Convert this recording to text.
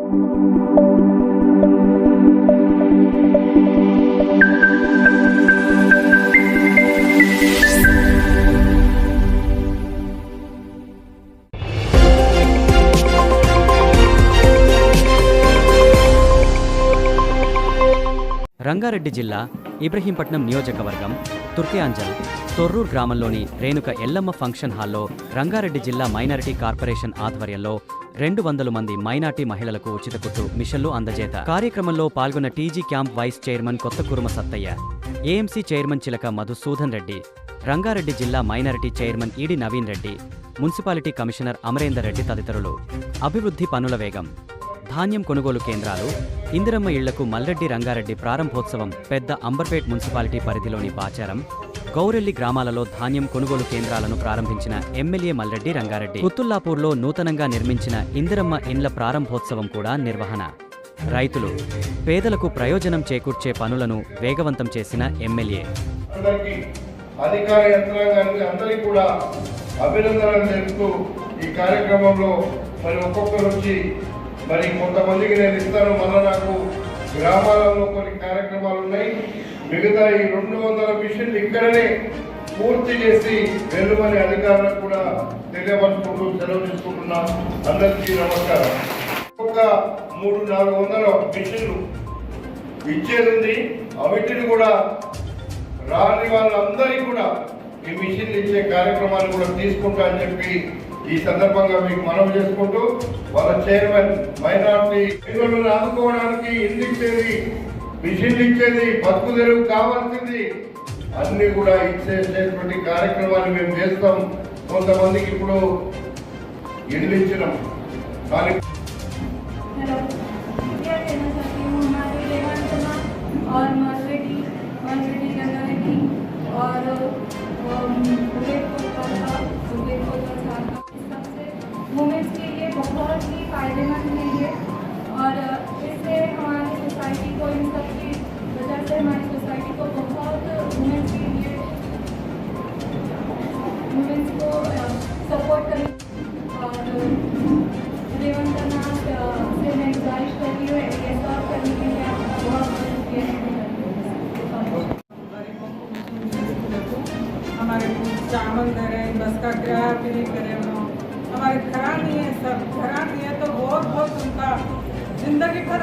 రంగారెడ్డి జిల్లా ఇబ్రహీంపట్నం నియోజకవర్గం తుర్కియాంజల్ తొర్రూర్ గ్రామంలోని రేణుక ఎల్లమ్మ ఫంక్షన్ హాల్లో రంగారెడ్డి జిల్లా మైనారిటీ కార్పొరేషన్ ఆధ్వర్యంలో 200 మంది మైనార్టీ మహిళలకు ఉచిత కుట్టు మిషన్లు అందజేత కార్యక్రమంలో పాల్గొన్న TG camp vice chairman Kothakuruma Sattaiah, AMC chairman Chilaka Madhusudan Reddy, Rangareddy జిల్లా minority chairman ED Naveen Reddy, municipality commissioner Amarender Reddy తదితరులు. అభివృద్ధి పనుల వేగం, ధాన్యం కొనుగోలు కేంద్రాలు, ఇందిరమ్మ ఇళ్లకు మల్రెడ్డి రంగారెడ్డి ప్రారంభోత్సవం. పెద్ద అంబర్పేట్ మున్సిపాలిటీ పరిధిలోని బాచారం, గౌరెల్లి గ్రామాలలో ధాన్యం కొనుగోలు కేంద్రాలను ప్రారంభించిన ఎమ్మెల్యే మల్రెడ్డి రంగారెడ్డి. కుత్తుల్లాపూర్లో నూతనంగా నిర్మించిన ఇందిరమ్మ ఇండ్ల ప్రారంభోత్సవం కూడా నిర్వహణ. రైతులు, పేదలకు ప్రయోజనం చేకూర్చే పనులను వేగవంతం చేసిన ఎమ్మెల్యే. అధికార యంత్రాంగానికి అందరికీ కూడా అభినందనలు తెలుపుతూ ఈ కార్యక్రమంలో మరి ఒక్కొక్కరు వచ్చి మరి కొంతమందికి నేను ఇస్తాను. మళ్ళీ నాకు గ్రామాలలో కొన్ని కార్యక్రమాలు ఉన్నాయి. మిగతా ఈ 200 మిషన్లు ఇక్కడనే పూర్తి చేసి వెలుమని అధికారులకు కూడా తెలియపరుచుకుంటూ సెలవు తీసుకుంటున్నా. అందరికీ నమస్కారం. ఒక 300-400 మిషన్లు ఇచ్చేది ఉంది. అవిటిని కూడా రాని వాళ్ళందరికీ కూడా ఈ మిషన్లు ఇచ్చే కార్యక్రమాలు కూడా తీసుకుంటా అని చెప్పి ఈ సందర్భంగా మీకు మనవి చేసుకుంటూ, వాళ్ళ చైర్మన్ మైనార్టీ పిల్లలను ఆదుకోవడానికి ఇల్లు ఇచ్చేది, మిషన్లు ఇచ్చేది, బతుకు తెరువు కావాల్సింది అన్ని కూడా ఇచ్చేసేటువంటి కార్యక్రమాలు మేము చేస్తాం. కొంతమందికి ఇప్పుడు ఇల్లు ఇచ్చినాం కానీ वुमेन्स के लिए बहुत ही फायदेमंद है ये, और इससे हमारी सोसाइटी को, इन सब की वजह से हमारी सोसाइटी को बहुत वुमेन्स के लिए वुमेन्स को सपोर्ट करने और रेवंत नाथ से मैं गुजारिश कर रही हूँ ये सब करने के लिए आपका बहुत हमारे चावल दे रहे बस का किराया भी नहीं करे, हमारे घरानी है, सब घरानी है तो बहुत उनका जिंदगी भर